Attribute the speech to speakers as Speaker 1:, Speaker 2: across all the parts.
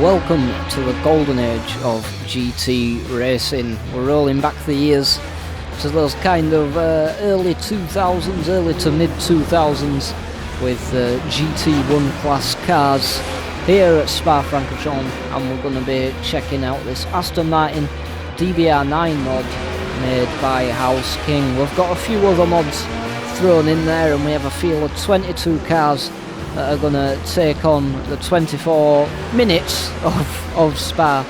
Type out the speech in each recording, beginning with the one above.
Speaker 1: Welcome to the golden age of GT racing. We're rolling back the years to those kind of early 2000s, early to mid 2000s with GT1 class cars here at Spa-Francorchamps, and we're going to be checking out this Aston Martin DBR9 mod made by House King. We've got a few other mods thrown in there, and we have a field of 22 cars that are going to take on the 24 minutes of Spa.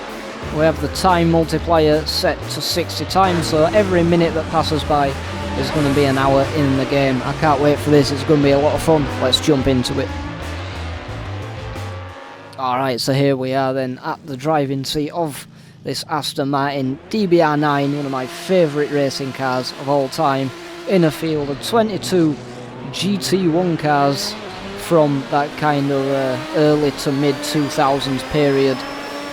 Speaker 1: We have the time multiplier set to 60 times, so every minute that passes by is going to be an hour in the game. I can't wait for this, it's going to be a lot of fun. Let's jump into it. Alright, so here we are then at the driving seat of this Aston Martin DBR9, one of my favourite racing cars of all time, in a field of 22 GT1 cars from that kind of early to mid 2000s period,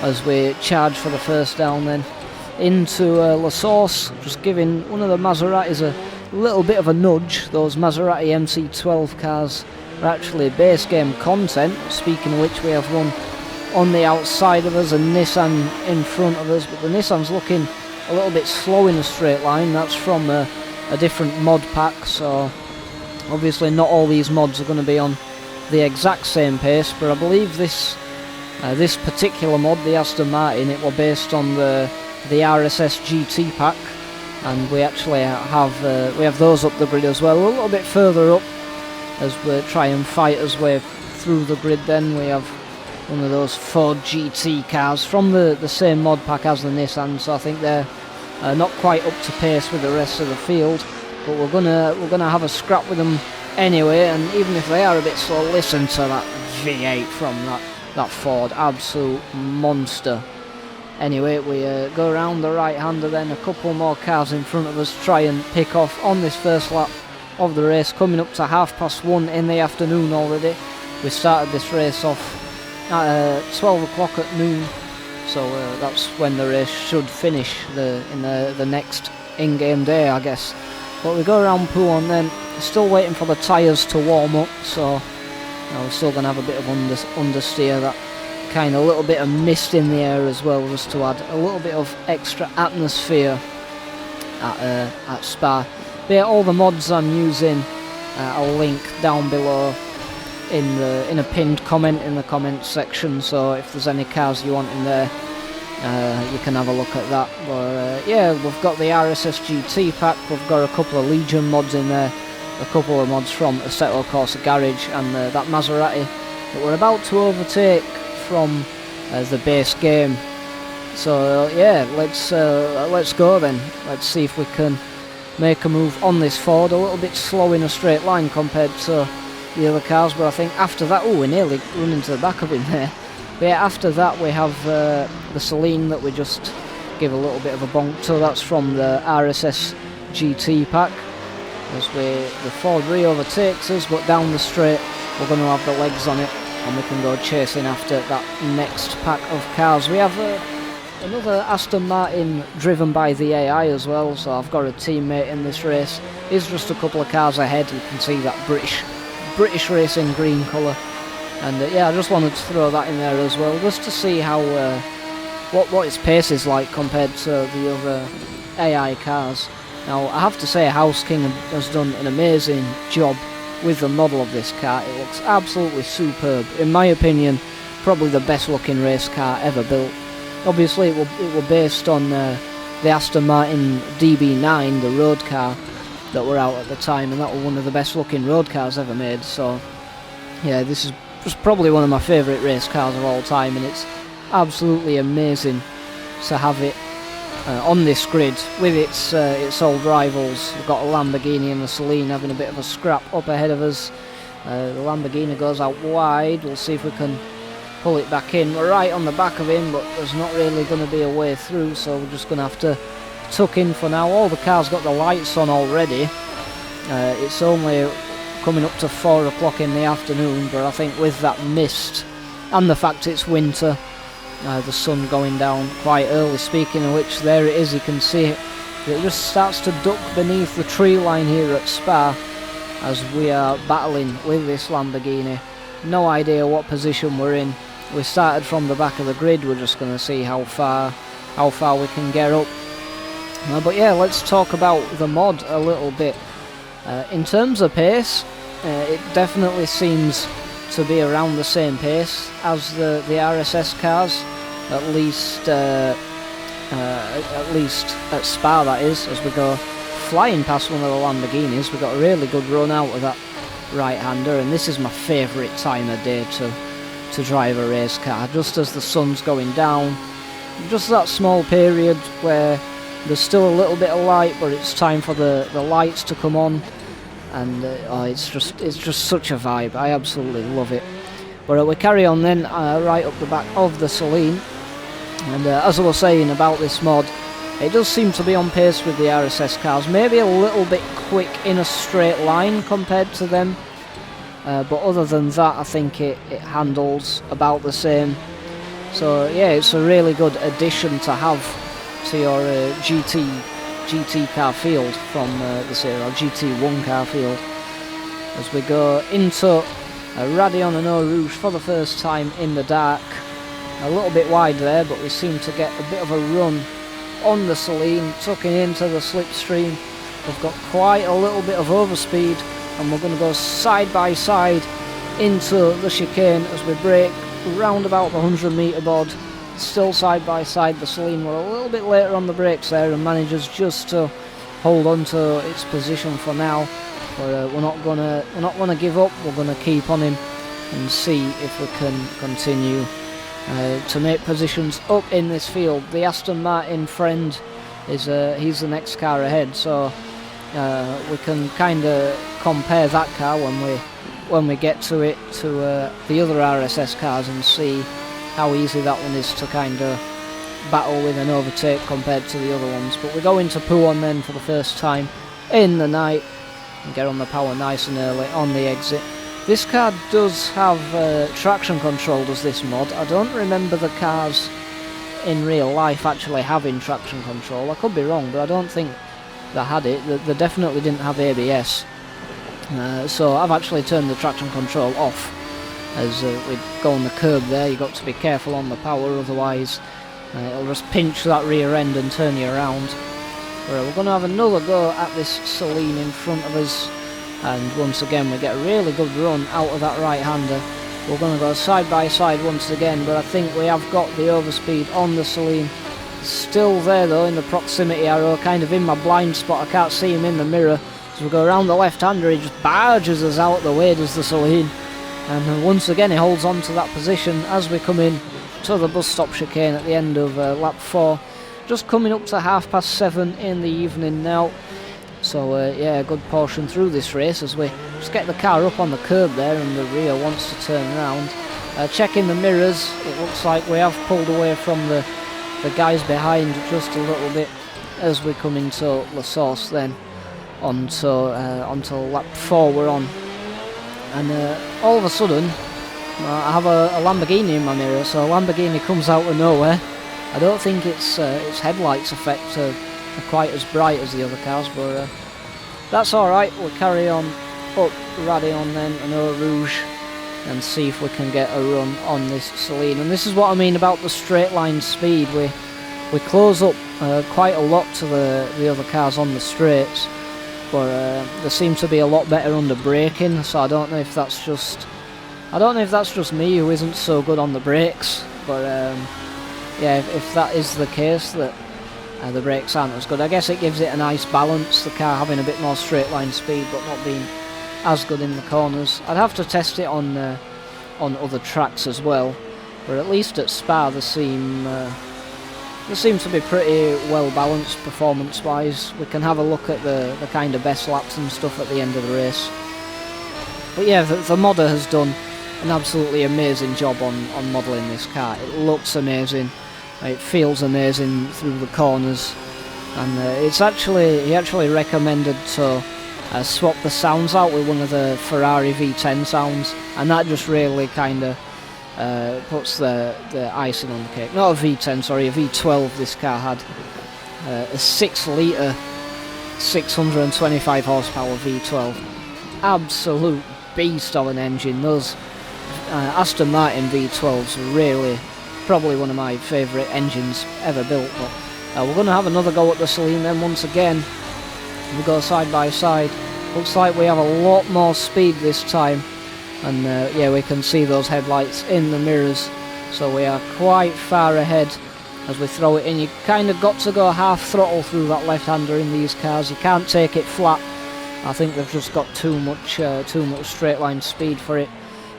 Speaker 1: as we charge for the first down then into La Source, just giving one of the Maseratis a little bit of a nudge. Those Maserati MC12 cars are actually base game content, speaking of which we have one on the outside of us, a Nissan in front of us, but the Nissan's looking a little bit slow in a straight line. That's from a different mod pack, so obviously not all these mods are going to be on the exact same pace, but I believe this particular mod, the Aston Martin, it was based on the RSS GT pack, and we actually have those up the grid as well, a little bit further up as we try and fight our way through the grid. Then we have one of those Ford GT cars from the same mod pack as the Nissan, so I think they're not quite up to pace with the rest of the field, but we're gonna have a scrap with them anyway. And even if they are a bit slow, listen to that V8 from that Ford, absolute monster. Anyway, we go around the right hander then, a couple more cars in front of us try and pick off on this first lap of the race, coming up to 1:30 in the afternoon already. We started this race off at 12 o'clock at noon, so that's when the race should finish in the next in-game day, I guess. But we go around Pouhon then, still waiting for the tyres to warm up, so we're still going to have a bit of understeer, that kind of little bit of mist in the air as well, just to add a little bit of extra atmosphere at Spa. But yeah, all the mods I'm using I'll link down below in a pinned comment in the comment section, so if there's any cars you want in there, you can have a look at that. But yeah, we've got the RSS GT pack, we've got a couple of Legion mods in there, a couple of mods from Assetto Corsa Garage, and that Maserati that we're about to overtake from the base game. So yeah, let's go then. Let's see if we can make a move on this Ford. A little bit slow in a straight line compared to the other cars, but I think after that, we nearly run into the back of him there. But yeah, after that we have the Celine that we just give a little bit of a bonk to. That's from the RSS GT pack. As the Ford re-overtakes us, but down the straight we're going to have the legs on it, and we can go chasing after that next pack of cars. We have another Aston Martin driven by the AI as well, so I've got a teammate in this race. He's just a couple of cars ahead. You can see that British racing green colour, and yeah, I just wanted to throw that in there as well, just to see how what its pace is like compared to the other AI cars. Now, I have to say, House King has done an amazing job with the model of this car. It looks absolutely superb. In my opinion, probably the best looking race car ever built. Obviously, it were based on the Aston Martin DB9, the road car that were out at the time, and that was one of the best looking road cars ever made. So, yeah, this is just probably one of my favourite race cars of all time, and it's absolutely amazing to have it on this grid with its old rivals. We've got a Lamborghini and the Celine having a bit of a scrap up ahead of us. The Lamborghini goes out wide. We'll see if we can pull it back in. We're right on the back of him, but there's not really going to be a way through, so we're just going to have to tuck in for now. All the cars got the lights on already. It's only coming up to 4 o'clock in the afternoon, but I think with that mist and the fact it's winter, the sun going down quite early, speaking of which, there it is, you can see it. It just starts to duck beneath the tree line here at Spa as we are battling with this Lamborghini. No idea what position we're in. we started from the back of the grid. We're just going to see how far we can get up. But yeah, let's talk about the mod a little bit. In terms of pace, it definitely seems to be around the same pace as the RSS cars, at least at Spa, that is, as we go flying past one of the Lamborghinis. We got a really good run out of that right-hander, and this is my favourite time of day to drive a race car, just as the sun's going down, just that small period where there's still a little bit of light, but it's time for the lights to come on, and it's just such a vibe. I absolutely love it. But we carry on then, right up the back of the Celine, and as I was saying about this mod, it does seem to be on pace with the RSS cars, maybe a little bit quick in a straight line compared to them, but other than that I think it handles about the same. So yeah, it's a really good addition to have to your GT car field from the series, or GT1 car field, as we go into Radeon and Eau Rouge for the first time in the dark. A little bit wide there, but we seem to get a bit of a run on the Celine, tucking into the slipstream. We've got quite a little bit of overspeed, and we're going to go side by side into the chicane as we brake round about the 100 metre board. Still side by side, the Celine were a little bit later on the brakes there and manages just to hold on to its position for now. But we're not gonna give up. We're gonna keep on him and see if we can continue to make positions up in this field. The Aston Martin friend is he's the next car ahead, so we can kind of compare that car when we get to it to the other RSS cars and see how easy that one is to kind of battle with and overtake compared to the other ones. But we go into Pouhon then for the first time in the night and get on the power nice and early on the exit. This car does have traction control, does this mod. I don't remember the cars in real life actually having traction control. I could be wrong, but I don't think they had it. They definitely didn't have ABS. So I've actually turned the traction control off. As we go on the curb there, you've got to be careful on the power, otherwise it'll just pinch that rear end and turn you around. We're going to have another go at this Celine in front of us, and once again we get a really good run out of that right-hander. We're going to go side by side once again, but I think we have got the overspeed on the Celine. Still there though in the proximity arrow, kind of in my blind spot. I can't see him in the mirror. As we go around the left-hander, he just barges us out the way, does the Celine. And once again he holds on to that position as we come in to the bus stop chicane at the end of lap 4. Just coming up to 7:30 in the evening now. So yeah, a good portion through this race as we just get the car up on the curb there, and the rear wants to turn around. Checking the mirrors, it looks like we have pulled away from the guys behind just a little bit as we come into La Source then. Onto lap 4 we're on. And all of a sudden I have a Lamborghini in my mirror, so a Lamborghini comes out of nowhere. I don't think its headlights effect are quite as bright as the other cars, but that's alright. We'll carry on up Radeon then and Eau Rouge and see if we can get a run on this Celine. And this is what I mean about the straight line speed. We close up quite a lot to the other cars on the straights, but they seem to be a lot better under braking, so I don't know if that's just me who isn't so good on the brakes. But yeah, if that is the case, that the brakes aren't as good, I guess it gives it a nice balance, the car having a bit more straight line speed but not being as good in the corners. I'd have to test it on other tracks as well, but at least at Spa they seem to be pretty well balanced performance wise. We can have a look at the kind of best laps and stuff at the end of the race. But yeah, the modder has done an absolutely amazing job on modelling this car. It looks amazing, it feels amazing through the corners, and he actually recommended to swap the sounds out with one of the Ferrari V10 sounds, and that just really kind of puts the icing on the cake. Not a V10, sorry, a V12 this car had. A 6 litre, 625 horsepower V12. Absolute beast of an engine. Those Aston Martin V12's really probably one of my favourite engines ever built. But we're going to have another go at the Celine then once again. We go side by side. Looks like we have a lot more speed this time, and yeah, we can see those headlights in the mirrors, so we are quite far ahead as we throw it in. You kind of got to go half throttle through that left-hander in these cars. You can't take it flat. I think they've just got too much straight line speed for it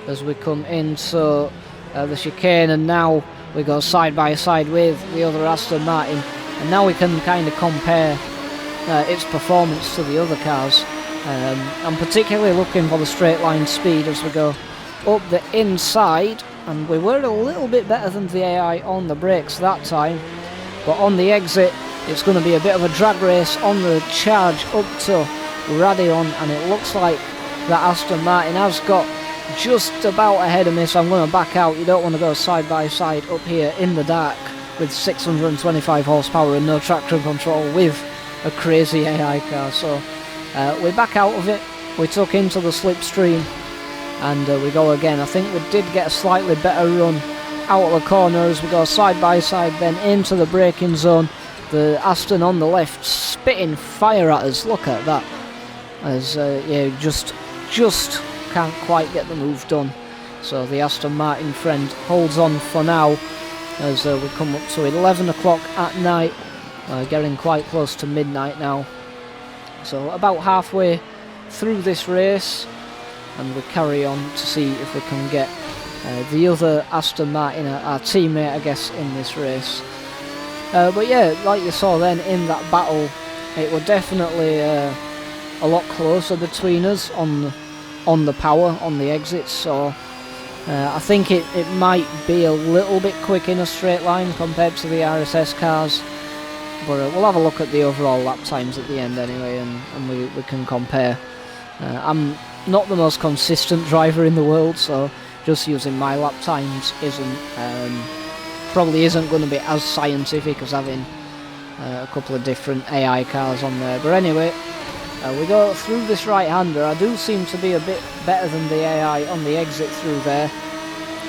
Speaker 1: as we come into the chicane, and now we go side by side with the other Aston Martin, and now we can kind of compare its performance to the other cars. I'm particularly looking for the straight line speed as we go up the inside, and we were a little bit better than the AI on the brakes that time, but on the exit it's going to be a bit of a drag race on the charge up to Radion, and it looks like that Aston Martin has got just about ahead of me, so I'm going to back out. You don't want to go side by side up here in the dark with 625 horsepower and no traction control with a crazy AI car, so we back out of it. We took into the slipstream and we go again. I think we did get a slightly better run out of the corner as we go side by side then into the braking zone. The Aston on the left spitting fire at us, look at that, as yeah, just can't quite get the move done. So the Aston Martin friend holds on for now as we come up to 11 o'clock at night, getting quite close to midnight now. So about halfway through this race, and we carry on to see if we can get the other Aston Martin, our teammate I guess, in this race. But yeah, like you saw then in that battle, it was definitely a lot closer between us on the power on the exits, so I think it might be a little bit quick in a straight line compared to the RSS cars, but we'll have a look at the overall lap times at the end anyway, and we can compare. I'm not the most consistent driver in the world, so just using my lap times probably isn't going to be as scientific as having a couple of different AI cars on there. But anyway, we go through this right-hander. I do seem to be a bit better than the AI on the exit through there,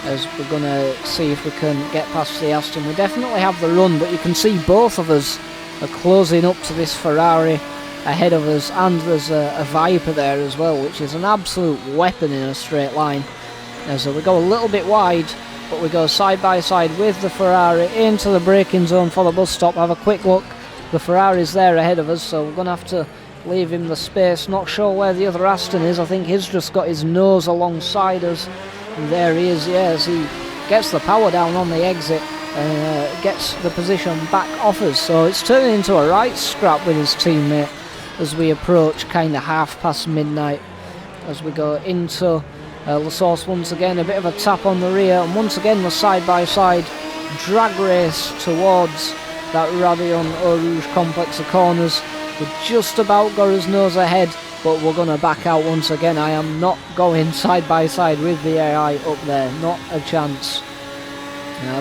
Speaker 1: as we're going to see if we can get past the Aston. We definitely have the run, but you can see both of us are closing up to this Ferrari ahead of us, and there's a Viper there as well, which is an absolute weapon in a straight line. So we go a little bit wide, but we go side by side with the Ferrari into the braking zone for the bus stop. Have a quick look, the Ferrari's there ahead of us, so we're going to have to leave him the space. Not sure where the other Aston is. I think he's just got his nose alongside us, and there he is. Yes, he gets the power down on the exit and gets the position back off us, so it's turning into a right scrap with his teammate as we approach kind of half past midnight. As we go into La Source once again, a bit of a tap on the rear, and once again we're side by side, drag race towards that Radion Eau Rouge complex of corners. We just about got his nose ahead, but we're going to back out once again. I am not going side by side with the AI up there, not a chance.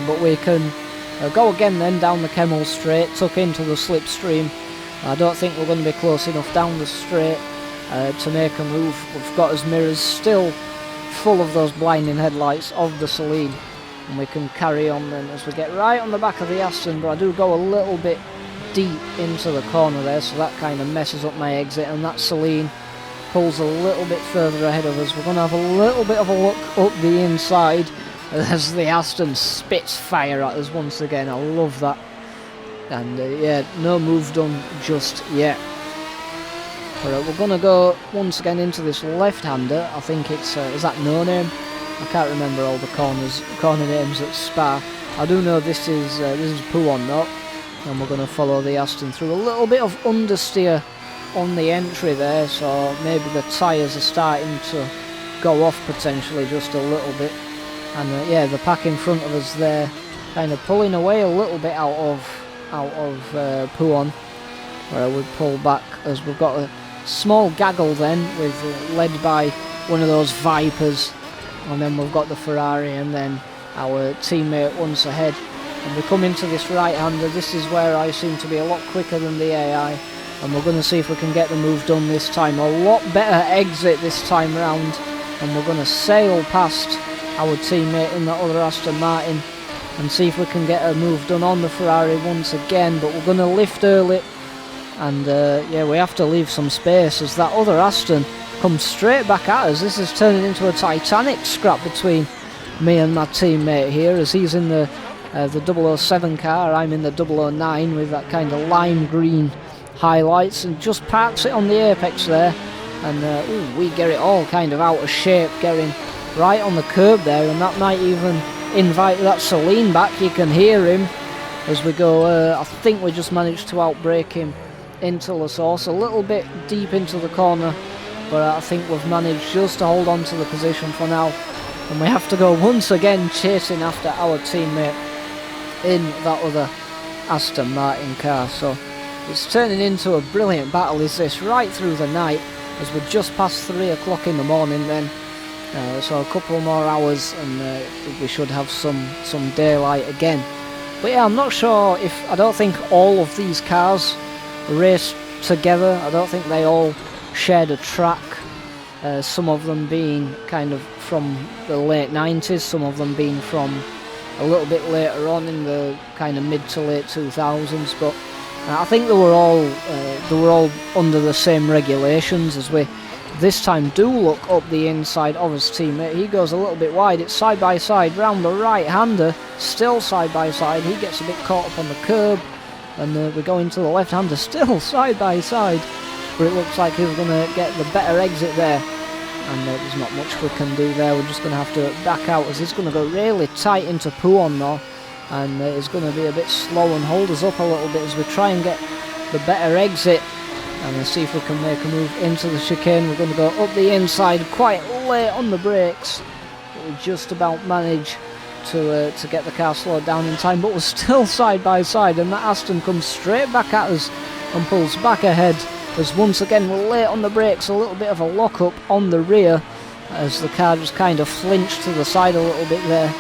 Speaker 1: But we can go again then down the Kemmel straight, tuck into the slipstream. I don't think we're going to be close enough down the straight to make a move. We've got his mirrors still full of those blinding headlights of the Celine, and we can carry on then as we get right on the back of the Aston. But I do go a little bit deep into the corner there, so that kind of messes up my exit, and that Celine pulls a little bit further ahead of us. We're going to have a little bit of a look up the inside as the Aston spits fire at us once again. I love that. And yeah, no move done just yet. But we're going to go once again into this left-hander. I think it's, is that No Name? I can't remember all the corner names at Spa. I do know this is Pouon though. And we're going to follow the Aston through a little bit of understeer on the entry there, so maybe the tyres are starting to go off potentially just a little bit. And yeah, the pack in front of us there kind of pulling away a little bit out of Pouon, where we pull back as we've got a small gaggle then with led by one of those Vipers, and then we've got the Ferrari and then our teammate once ahead. And we come into this right-hander. This is where I seem to be a lot quicker than the AI, and we're going to see if we can get the move done this time. A lot better exit this time round, and we're going to sail past our teammate in that other Aston Martin and see if we can get a move done on the Ferrari once again. But we're going to lift early, and yeah, we have to leave some space as that other Aston comes straight back at us. This is turning into a Titanic scrap between me and my teammate here, as he's in the 007 car, I'm in the 009 with that kind of lime green highlights, and just parks it on the apex there, and ooh, we get it all kind of out of shape, getting right on the curb there, and that might even invite that Celine back. You can hear him as we go. I think we just managed to outbrake him into the source, a little bit deep into the corner, but I think we've managed just to hold on to the position for now, and we have to go once again chasing after our teammate in that other Aston Martin car. So it's turning into a brilliant battle, is this, right through the night, as we're just past 3 o'clock in the morning then. So a couple more hours and we should have some daylight again. But yeah, I'm not sure if, I don't think all of these cars race together. I don't think they all shared a track. Some of them being kind of from the late 90s, some of them being from a little bit later on in the kind of mid to late 2000s. But I think they were all under the same regulations, as we this time do look up the inside of his teammate. He goes a little bit wide. It's side by side round the right-hander, still side by side. He gets a bit caught up on the curb, and we go into the left-hander, still side by side. But it looks like he's going to get the better exit there, and there's not much we can do there. We're just going to have to back out, as he's going to go really tight into Pouon now, and he's going to be a bit slow and hold us up a little bit as we try and get the better exit. And we'll see if we can make a move into the chicane. We're going to go up the inside, quite late on the brakes, but we just about manage to get the car slowed down in time, but we're still side by side, and that Aston comes straight back at us and pulls back ahead, as once again we're late on the brakes, a little bit of a lock-up on the rear, as the car just kind of flinched to the side a little bit there,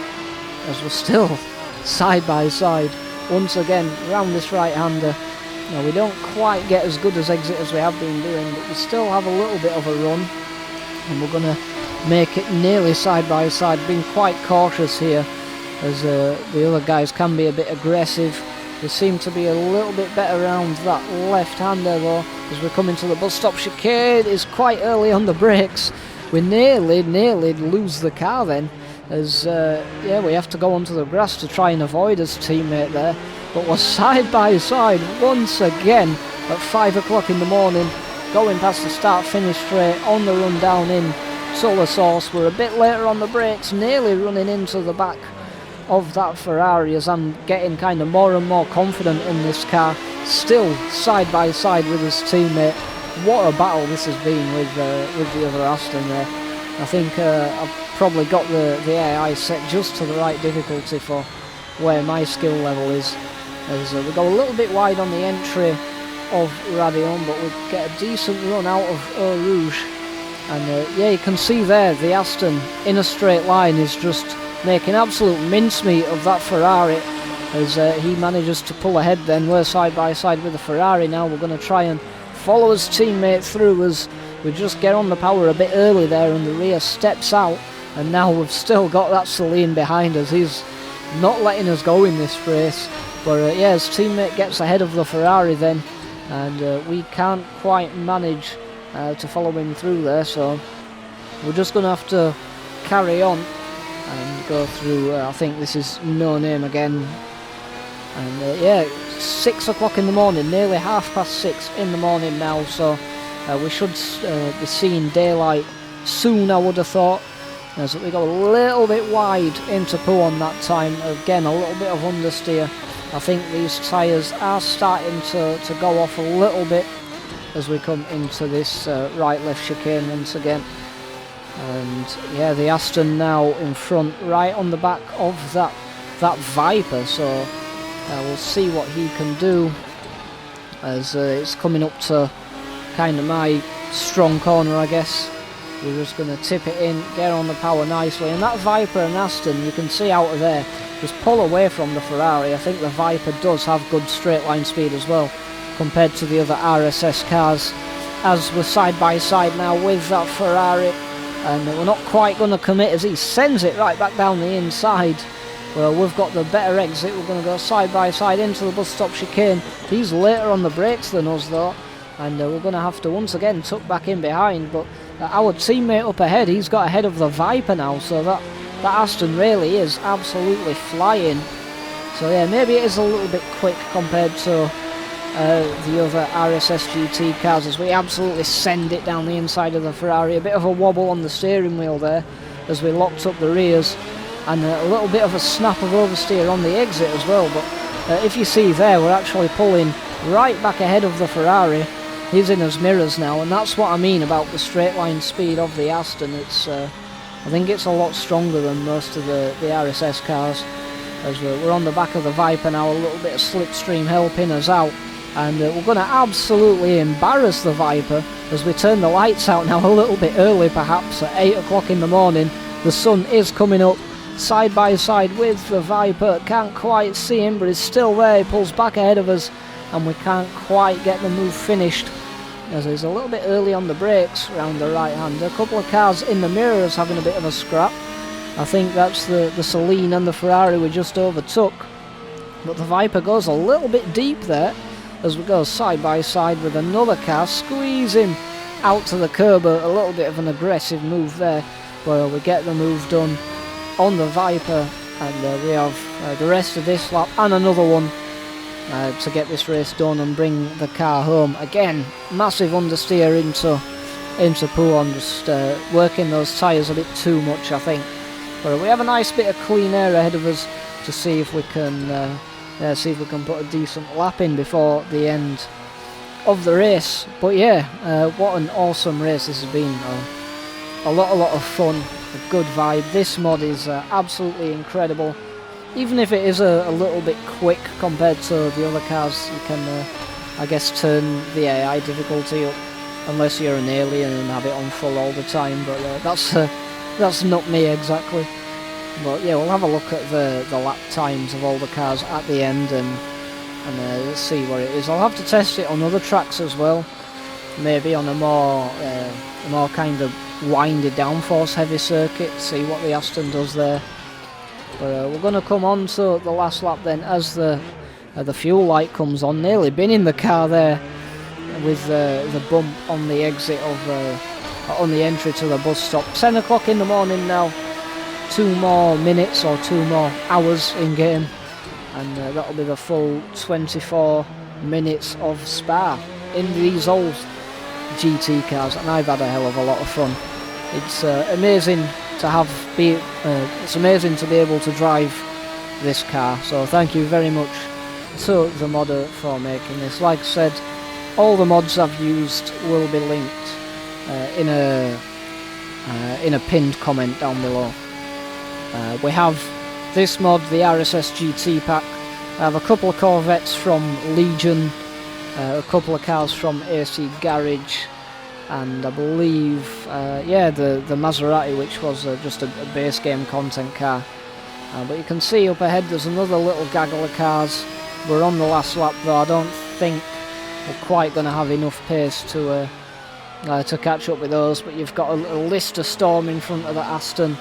Speaker 1: as we're still side by side once again round this right-hander. Now, we don't quite get as good as exit as we have been doing, but we still have a little bit of a run, and we're going to make it nearly side by side, being quite cautious here, as the other guys can be a bit aggressive. We seem to be a little bit better around that left-hander though, as we come into the bus stop chicane. It's quite early on the brakes. We nearly lose the car then, as yeah, we have to go onto the grass to try and avoid his teammate there. But we're side by side once again at 5 o'clock in the morning, going past the start-finish straight on the run down in to source. We're a bit later on the brakes, nearly running into the back of that Ferrari, as I'm getting kind of more and more confident in this car. Still side by side with his teammate. What a battle this has been with the other Aston there. I think I've probably got the AI set just to the right difficulty for where my skill level is. As we go a little bit wide on the entry of Radion, but we get a decent run out of Eau Rouge. And yeah, you can see there the Aston in a straight line is just making absolute mincemeat of that Ferrari, as he manages to pull ahead then. We're side by side with the Ferrari now. We're going to try and follow his teammate through, as we just get on the power a bit early there and the rear steps out, and now we've still got that Celine behind us. He's not letting us go in this race. But yeah, his teammate gets ahead of the Ferrari then, and we can't quite manage to follow him through there, so we're just going to have to carry on and go through, I think this is No Name again, and yeah, 6 o'clock in the morning, nearly 6:30 in the morning now, so we should be seeing daylight soon, I would have thought, as we go a little bit wide into Pouon that time. Again, a little bit of understeer. I think these tyres are starting to go off a little bit as we come into this right-left chicane once again. And yeah, the Aston now in front, right on the back of that Viper, so we'll see what he can do, as it's coming up to kind of my strong corner, I guess. We're just going to tip it in, get on the power nicely, and that Viper and Aston, you can see out of there, just pull away from the Ferrari. I think the Viper does have good straight line speed as well, compared to the other RSS cars. As we're side by side now with that Ferrari, and we're not quite going to commit as he sends it right back down the inside. Well, we've got the better exit. We're going to go side by side into the bus stop chicane. He's later on the brakes than us though, and we're going to have to once again tuck back in behind, but our teammate up ahead, he's got ahead of the Viper now, so that Aston really is absolutely flying. So yeah, maybe it is a little bit quick compared to the other RSS GT cars, as we absolutely send it down the inside of the Ferrari. A bit of a wobble on the steering wheel there as we locked up the rears, and a little bit of a snap of oversteer on the exit as well. But if you see there, we're actually pulling right back ahead of the Ferrari. He's in his mirrors now, and that's what I mean about the straight line speed of the Aston. It's I think it's a lot stronger than most of the RSS cars, as we're on the back of the Viper now, a little bit of slipstream helping us out, and we're going to absolutely embarrass the Viper as we turn the lights out now a little bit early, perhaps at 8 o'clock in the morning. The sun is coming up side by side with the Viper. Can't quite see him, but he's still there. He pulls back ahead of us, and we can't quite get the move finished, as he's a little bit early on the brakes around the right hand. A couple of cars in the mirrors having a bit of a scrap. I think that's the Celine and the Ferrari we just overtook. But the Viper goes a little bit deep there as we go side by side with another car, squeeze him out to the curb. A little bit of an aggressive move there, but we get the move done on the Viper, and we have the rest of this lap and another one to get this race done and bring the car home. Again, massive understeer into Pouon, just working those tyres a bit too much, I think. But we have a nice bit of clean air ahead of us to see if we can put a decent lap in before the end of the race. But yeah, what an awesome race this has been. A lot of fun, a good vibe. This mod is absolutely incredible. Even if it is a little bit quick compared to the other cars, you can, I guess, turn the AI difficulty up, unless you're an alien and have it on full all the time, but that's not me exactly. But yeah, we'll have a look at the lap times of all the cars at the end, and see what it is. I'll have to test it on other tracks as well, maybe on a more kind of winded downforce heavy circuit, see what the Aston does there. But we're going to come on to the last lap then, as the fuel light comes on. Nearly been in the car there with the bump on the exit of on the entry to the bus stop. 10 o'clock in the morning now. 2 more minutes or 2 more hours in game, and that'll be the full 24 minutes of Spa in these old GT cars, and I've had a hell of a lot of fun. It's amazing to it's amazing to be able to drive this car, so thank you very much to the modder for making this. Like I said, all the mods I've used will be linked in a pinned comment down below. We have this mod, the RSS GT pack. I have a couple of Corvettes from Legion, a couple of cars from AC Garage, and I believe, the Maserati, which was just a base game content car. But you can see up ahead there's another little gaggle of cars. We're on the last lap though. I don't think we're quite going to have enough pace to catch up with those, but you've got a little Lister Storm in front of the Aston,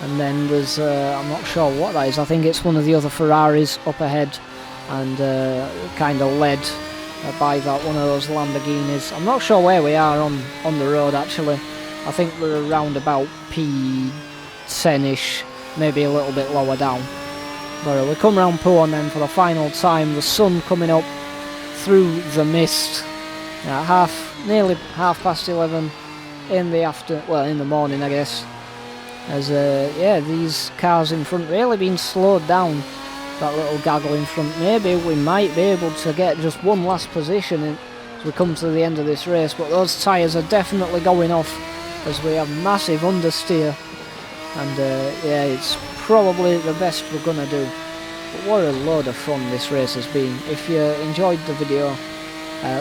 Speaker 1: and then there's, I'm not sure what that is, I think it's one of the other Ferraris up ahead, and kind of led by that one of those Lamborghinis. I'm not sure where we are on the road actually. I think we're around about P10ish, maybe a little bit lower down. But we come round Pouon then for the final time. The sun coming up through the mist at nearly 11:30 in the morning, I guess. As these cars in front really been slowed down. That little gaggle in front. Maybe we might be able to get just one last position as we come to the end of this race, but those tyres are definitely going off as we have massive understeer, and it's probably the best we're gonna do. But what a load of fun this race has been. If you enjoyed the video,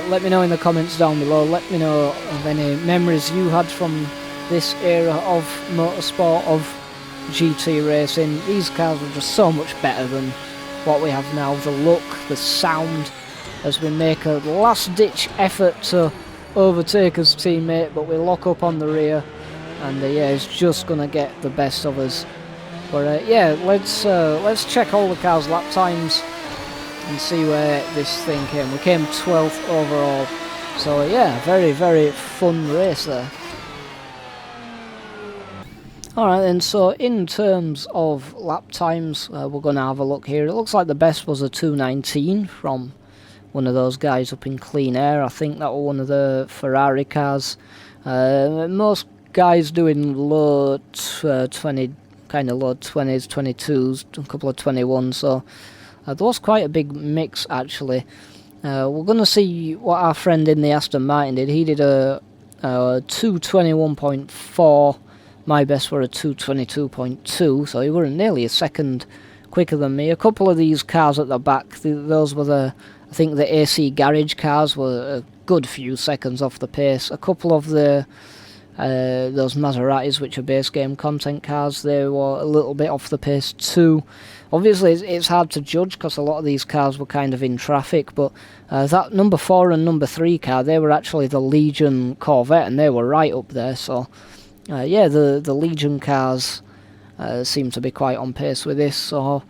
Speaker 1: let me know in the comments down below. Let me know of any memories you had from this era of motorsport, of GT racing. These cars are just so much better than what we have now. The look, the sound, as we make a last ditch effort to overtake his teammate, but we lock up on the rear, and yeah, it's just gonna get the best of us. But yeah, let's check all the cars' lap times and see where this thing came. We came 12th overall, so yeah, very, very fun race there. Alright then, so in terms of lap times, we're going to have a look here. It looks like the best was a 2:19 from one of those guys up in Clean Air. I think that was one of the Ferrari cars. Most guys doing low 20, kind of low 20s, 22s, a couple of 21s, so there was quite a big mix actually. We're going to see what our friend in the Aston Martin did. He did a 2:21.4. My best were a 2:22.2, so he were nearly a second quicker than me. A couple of these cars at the back, those were I think the AC Garage cars were a good few seconds off the pace. A couple of those Maseratis, which are base game content cars, they were a little bit off the pace too. Obviously, it's hard to judge because a lot of these cars were kind of in traffic, but that number 4 and number 3 car, they were actually the Legion Corvette, and they were right up there, so yeah, the Legion cars seem to be quite on pace with this, so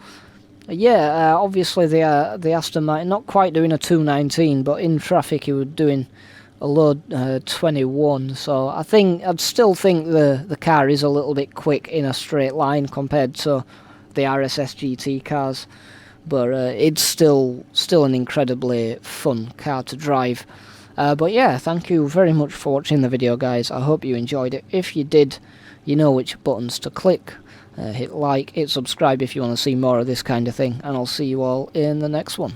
Speaker 1: yeah, obviously the Aston Martin not quite doing a 2:19, but in traffic he was doing a low 21, so I'd still think the car is a little bit quick in a straight line compared to the RSS GT cars, but it's still an incredibly fun car to drive. But yeah, thank you very much for watching the video, guys. I hope you enjoyed it. If you did, you know which buttons to click. Hit like, hit subscribe if you want to see more of this kind of thing, and I'll see you all in the next one.